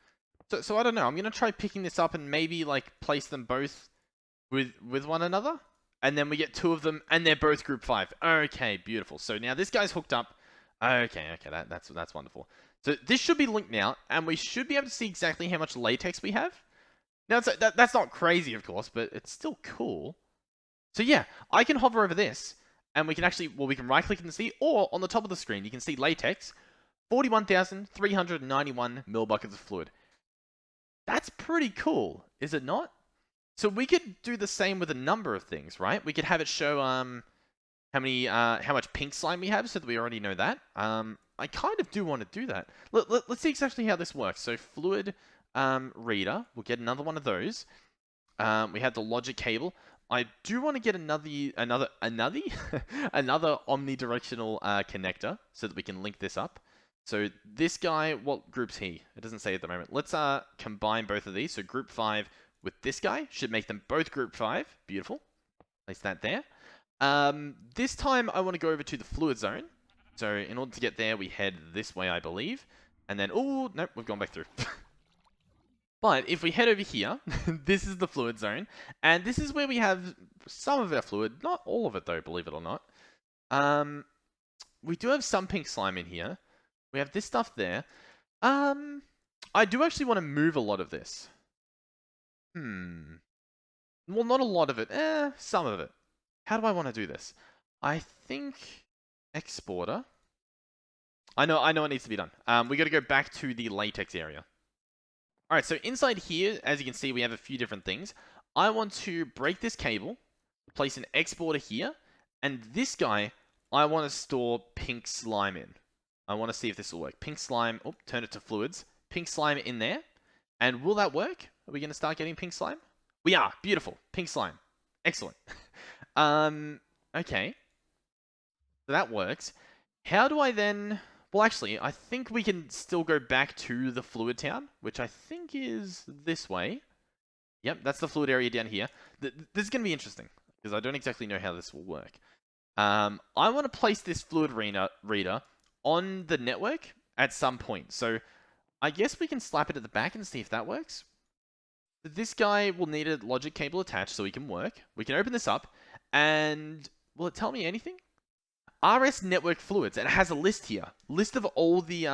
So I don't know, I'm gonna try picking this up and maybe like place them both with one another. And then we get 2 of them, and they're both group 5. Okay, beautiful. So now this guy's hooked up. Okay, that's wonderful. So this should be linked now, and we should be able to see exactly how much latex we have. Now, that's not crazy, of course, but it's still cool. So yeah, I can hover over this, and we can actually, well, we can right-click and see, or on the top of the screen, you can see latex, 41,391 millibuckets of fluid. That's pretty cool, is it not? So we could do the same with a number of things, right? We could have it show how much pink slime we have, so that we already know that. I kind of do want to do that. Let's see exactly how this works. So fluid reader, we'll get another one of those. We have the logic cable. I do want to get another omnidirectional connector so that we can link this up. So this guy, what group's he? It doesn't say at the moment. Let's combine both of these. So group 5 with this guy should make them both group 5. Beautiful. Place that there. This time I want to go over to the fluid zone. So in order to get there, we head this way, I believe. And then, oh, nope, we've gone back through. But if we head over here, this is the fluid zone. And this is where we have some of our fluid. Not all of it, though, believe it or not. We do have some pink slime in here. We have this stuff there. I do actually want to move a lot of this. Well, not a lot of it. Some of it. How do I want to do this? I think exporter. I know it needs to be done. We got to go back to the latex area. All right, so inside here, as you can see, we have a few different things. I want to break this cable, place an exporter here, and this guy, I want to store pink slime in. I want to see if this will work. Pink slime, oh, turn it to fluids. Pink slime in there. And will that work? Are we going to start getting pink slime? We are. Beautiful. Pink slime. Excellent. Okay. So that works. How do I then... Well, actually, I think we can still go back to the fluid town, which I think is this way. Yep, that's the fluid area down here. This is going to be interesting, because I don't exactly know how this will work. I want to place this fluid reader on the network at some point. So I guess we can slap it at the back and see if that works. This guy will need a logic cable attached so he can work. We can open this up, and will it tell me anything? RS network fluids, and it has a list here. List of all the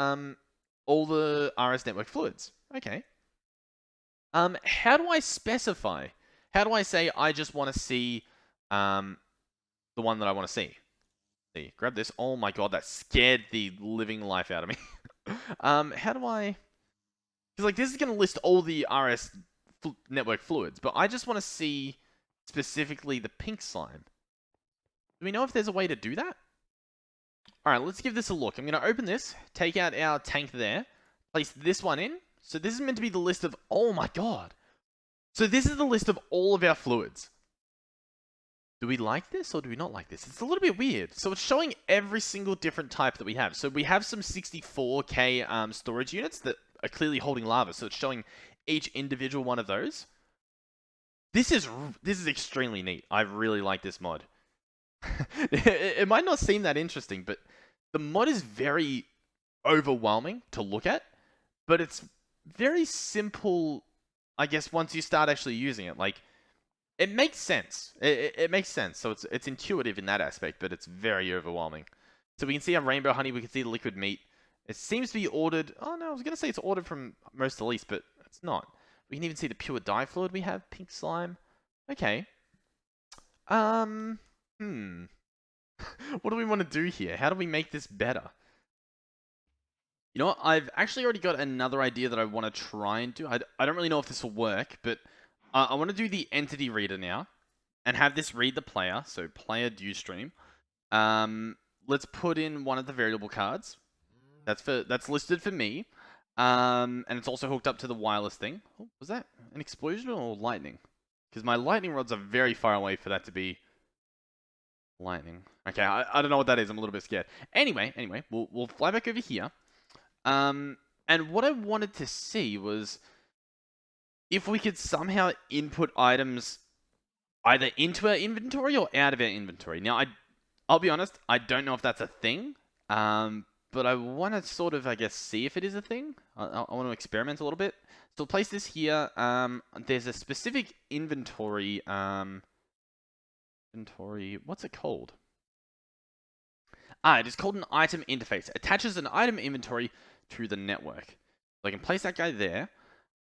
RS network fluids. Okay. How do I specify? How do I say I just want to see the one that I want to see? See, grab this. Oh my god, that scared the living life out of me. How do I... Because like this is going to list all the RS network fluids, but I just want to see specifically the pink slime. Do we know if there's a way to do that? Alright, let's give this a look. I'm going to open this, take out our tank there, place this one in. So this is meant to be the list of... Oh my god! So this is the list of all of our fluids. Do we like this or do we not like this? It's a little bit weird. So it's showing every single different type that we have. So we have some 64K storage units that are clearly holding lava. So it's showing each individual one of those. This is extremely neat. I really like this mod. It might not seem that interesting, but the mod is very overwhelming to look at, but it's very simple, I guess, once you start actually using it. Like, it makes sense. It makes sense. So it's intuitive in that aspect, but it's very overwhelming. So we can see our rainbow honey, we can see the liquid meat. It seems to be ordered... Oh no, I was going to say it's ordered from most to least, but it's not. We can even see the pure dye fluid we have, pink slime. Okay. What do we want to do here? How do we make this better? You know what? I've actually already got another idea that I want to try and do. I don't really know if this will work, but I want to do the entity reader now and have this read the player. So player due stream. Let's put in one of the variable cards. That's listed for me. And it's also hooked up to the wireless thing. Oh, was that an explosion or lightning? Because my lightning rods are very far away for that to be lightning. Okay, I don't know what that is. I'm a little bit scared. Anyway, we'll fly back over here. And what I wanted to see was if we could somehow input items either into our inventory or out of our inventory. Now, I'll be honest, I don't know if that's a thing, but I want to sort of, I guess, see if it is a thing. I want to experiment a little bit. So we'll place this here. There's a specific inventory, what's it called? It is called an item interface. Attaches an item inventory to the network. So I can place that guy there,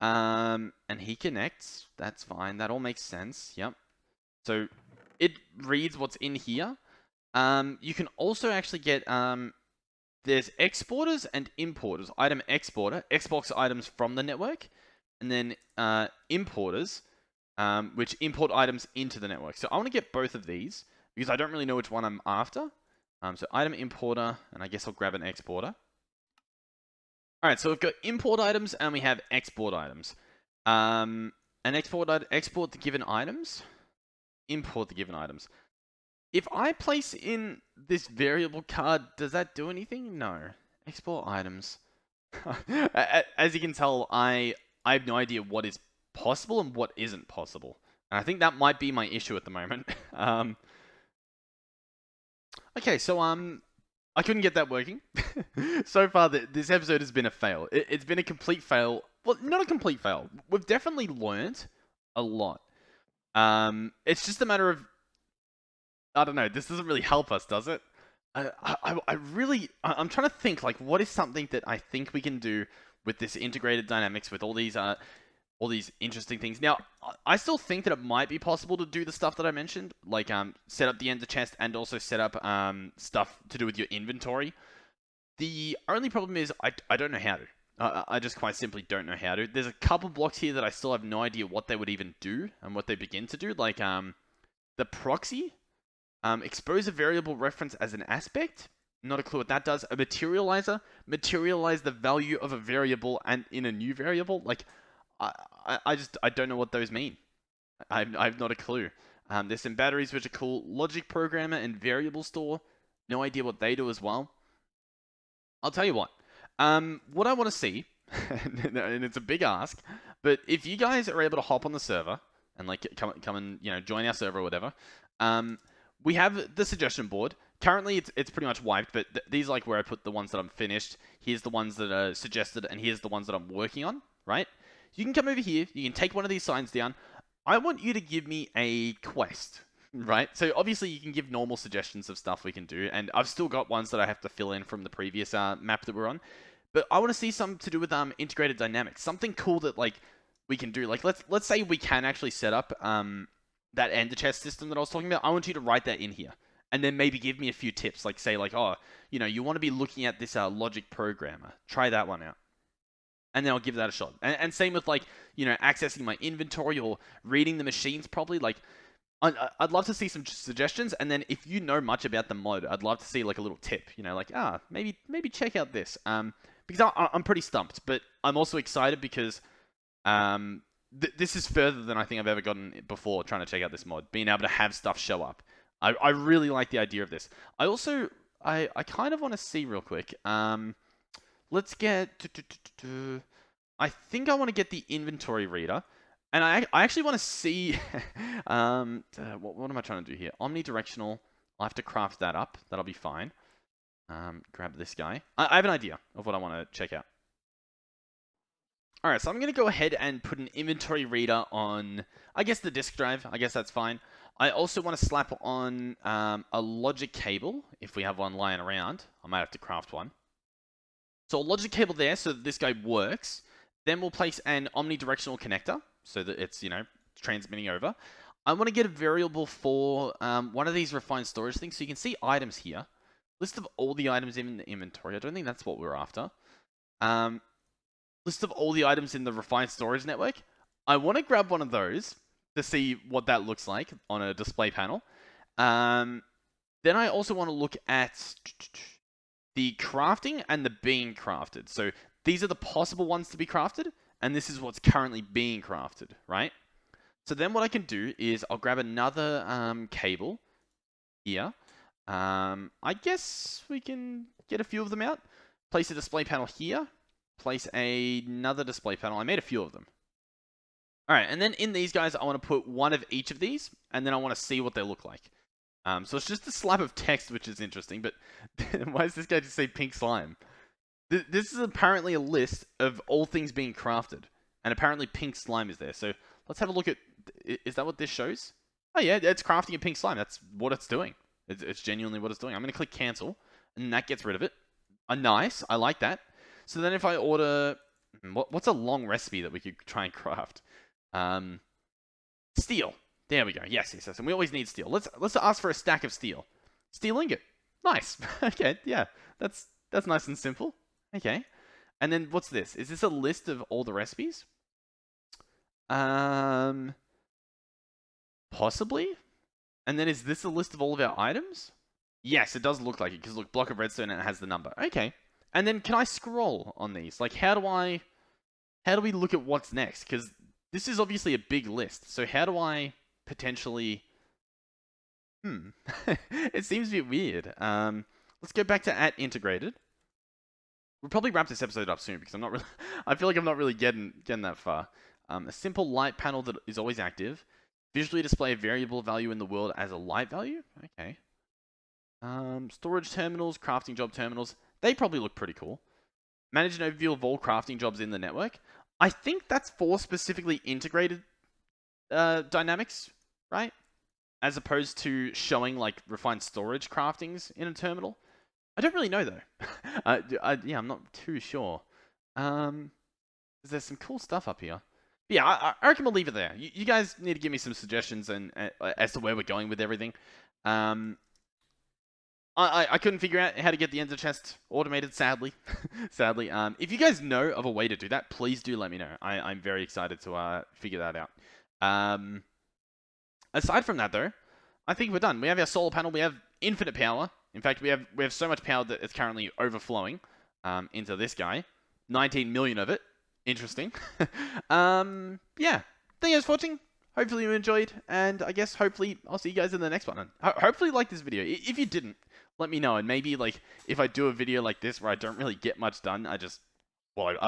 and he connects. That's fine. That all makes sense. Yep. So it reads what's in here. You can also actually get, there's exporters and importers. Item exporter, Xbox items from the network, and then importers, which import items into the network. So I want to get both of these because I don't really know which one I'm after. So item importer, and I guess I'll grab an exporter. All right, so we've got import items and we have export items. And export the given items, import the given items. If I place in this variable card, does that do anything? No. Export items. As you can tell, I have no idea what is possible and what isn't possible. And I think that might be my issue at the moment. Okay, so I couldn't get that working. So far, this episode has been a fail. It's been a complete fail. Well, not a complete fail. We've definitely learned a lot. It's just a matter of, I don't know, this doesn't really help us, does it? I'm trying to think, like, what is something that I think we can do with this integrated dynamics, with all these interesting things. Now, I still think that it might be possible to do the stuff that I mentioned, like set up the ender chest and also set up stuff to do with your inventory. The only problem is I don't know how to. I just quite simply don't know how to. There's a couple blocks here that I still have no idea what they would even do and what they begin to do, like the proxy. Expose a variable reference as an aspect. Not a clue what that does. A materializer. Materialize the value of a variable and in a new variable. Like, I don't know what those mean. I've not a clue. There's some batteries which are cool. Logic programmer and variable store. No idea what they do as well. I'll tell you what. What I want to see, and it's a big ask, but if you guys are able to hop on the server and like come and join our server or whatever, we have the suggestion board. Currently, it's pretty much wiped, but these are like where I put the ones that I'm finished. Here's the ones that are suggested, and here's the ones that I'm working on, right? You can come over here. You can take one of these signs down. I want you to give me a quest, right? So obviously, you can give normal suggestions of stuff we can do, and I've still got ones that I have to fill in from the previous map that we're on. But I want to see something to do with integrated dynamics, something cool that like we can do. Like let's say we can actually set up that ender chest system that I was talking about. I want you to write that in here. And then maybe give me a few tips, like say like, oh, you want to be looking at this logic programmer. Try that one out. And then I'll give that a shot. And same with like, accessing my inventory or reading the machines properly. Like, I'd love to see some suggestions. And then if you know much about the mod, I'd love to see like a little tip, like, maybe check out this. Because I'm pretty stumped, but I'm also excited because this is further than I think I've ever gotten before trying to check out this mod, being able to have stuff show up. I really like the idea of this. I also, I kind of want to see real quick. Let's get... I think I want to get the inventory reader. And I actually want to see... what am I trying to do here? Omnidirectional. I'll have to craft that up. That'll be fine. Grab this guy. I have an idea of what I want to check out. Alright, so I'm going to go ahead and put an inventory reader on, I guess, the disk drive. I guess that's fine. I also want to slap on a logic cable, if we have one lying around. I might have to craft one. So a logic cable there, so that this guy works. Then we'll place an omnidirectional connector, so that it's, transmitting over. I want to get a variable for one of these refined storage things. So you can see items here. List of all the items in the inventory. I don't think that's what we're after. List of all the items in the refined storage network. I want to grab one of those to see what that looks like on a display panel. Then I also want to look at the crafting and the being crafted. So these are the possible ones to be crafted, and this is what's currently being crafted, right? So then what I can do is I'll grab another cable here. I guess we can get a few of them out. Place a display panel here. Place another display panel. I made a few of them. All right, and then in these guys, I want to put one of each of these, and then I want to see what they look like. So it's just a slab of text, which is interesting, but why does this guy just say pink slime? This is apparently a list of all things being crafted, and apparently pink slime is there. So let's have a look at, is that what this shows? Oh yeah, it's crafting a pink slime. That's what it's doing. It's genuinely what it's doing. I'm going to click cancel, and that gets rid of it. Nice, I like that. So then if I order, what's a long recipe that we could try and craft? Steel. There we go. Yes. And we always need steel. Let's ask for a stack of steel. Steel ingot. Nice. Okay, yeah. That's nice and simple. Okay. And then what's this? Is this a list of all the recipes? Possibly. And then is this a list of all of our items? Yes, it does look like it, because look, block of redstone and it has the number. Okay. And then can I scroll on these? Like, how do we look at what's next? Because this is obviously a big list. So how do I potentially... It seems a bit weird. Let's go back to @integrated. We'll probably wrap this episode up soon because I'm not really... I feel like I'm not really getting that far. A simple light panel that is always active. Visually display a variable value in the world as a light value. Okay. Storage terminals, crafting job terminals. They probably look pretty cool. Manage an overview of all crafting jobs in the network. I think that's for specifically integrated dynamics, right? As opposed to showing like refined storage craftings in a terminal. I don't really know though. Yeah, I'm not too sure. There's some cool stuff up here. But yeah, I reckon we'll leave it there. You guys need to give me some suggestions and as to where we're going with everything. I couldn't figure out how to get the ender chest automated, sadly. Sadly. If you guys know of a way to do that, please do let me know. I'm very excited to figure that out. Aside from that, though, I think we're done. We have our solar panel. We have infinite power. In fact, we have so much power that it's currently overflowing into this guy. 19 million of it. Interesting. Yeah. Thank you guys for watching. Hopefully you enjoyed, and I guess hopefully I'll see you guys in the next one. And hopefully you like this video. If you didn't, let me know, and maybe like if I do a video like this where I don't really get much done, I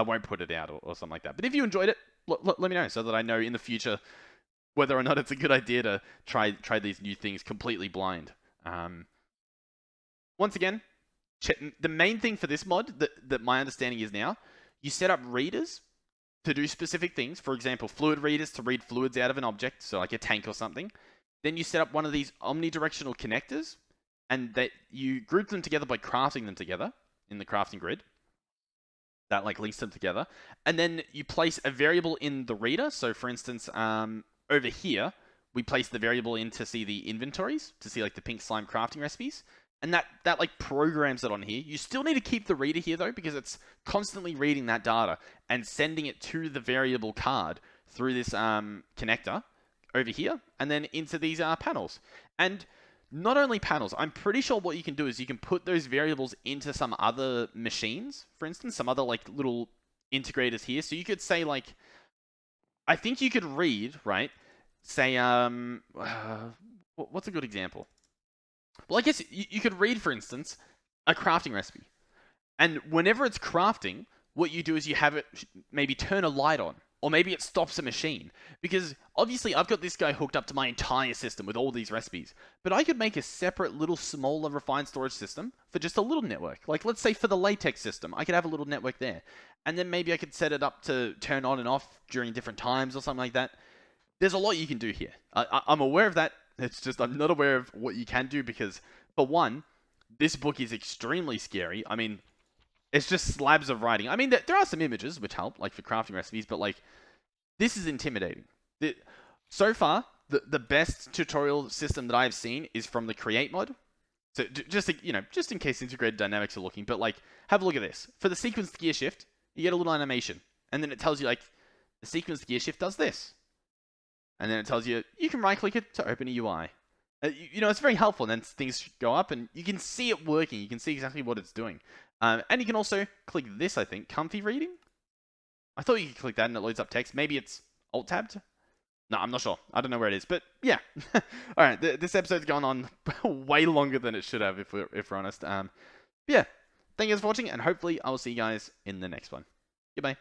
won't put it out or something like that. But if you enjoyed it, let me know so that I know in the future whether or not it's a good idea to try these new things completely blind. Once again, the main thing for this mod that my understanding is now, you set up readers to do specific things. For example, fluid readers to read fluids out of an object, so like a tank or something. Then you set up one of these omnidirectional connectors, and that you group them together by crafting them together in the crafting grid. That like links them together. And then you place a variable in the reader. So for instance, over here, we place the variable in to see the inventories, to see like the pink slime crafting recipes. And that like programs it on here. You still need to keep the reader here though, because it's constantly reading that data and sending it to the variable card through this connector over here, and then into these panels. And not only panels, I'm pretty sure what you can do is you can put those variables into some other machines, for instance, some other like little integrators here. So you could say like, I think you could read, right? Say, what's a good example? Well, I guess you could read, for instance, a crafting recipe. And whenever it's crafting, what you do is you have it maybe turn a light on. Or maybe it stops a machine. Because obviously I've got this guy hooked up to my entire system with all these recipes. But I could make a separate little smaller refined storage system for just a little network. Like let's say for the latex system, I could have a little network there. And then maybe I could set it up to turn on and off during different times or something like that. There's a lot you can do here. I'm aware of that. It's just I'm not aware of what you can do because, for one, this book is extremely scary. I mean, it's just slabs of writing. I mean, there are some images which help, like for crafting recipes, but like, this is intimidating. So far, the best tutorial system that I've seen is from the Create mod. So just in case integrated dynamics are looking, but like, have a look at this. For the sequenced gear shift, you get a little animation, and then it tells you like, the sequenced gear shift does this. And then it tells you, you can right-click it to open a UI. It's very helpful, and then things go up, and you can see it working. You can see exactly what it's doing. And you can also click this, I think, comfy reading? I thought you could click that, and it loads up text. Maybe it's Alt-tabbed? No, I'm not sure. I don't know where it is, but yeah. Alright, this episode's gone on way longer than it should have, if we're honest. Yeah, thank you guys for watching, and hopefully I will see you guys in the next one. Goodbye.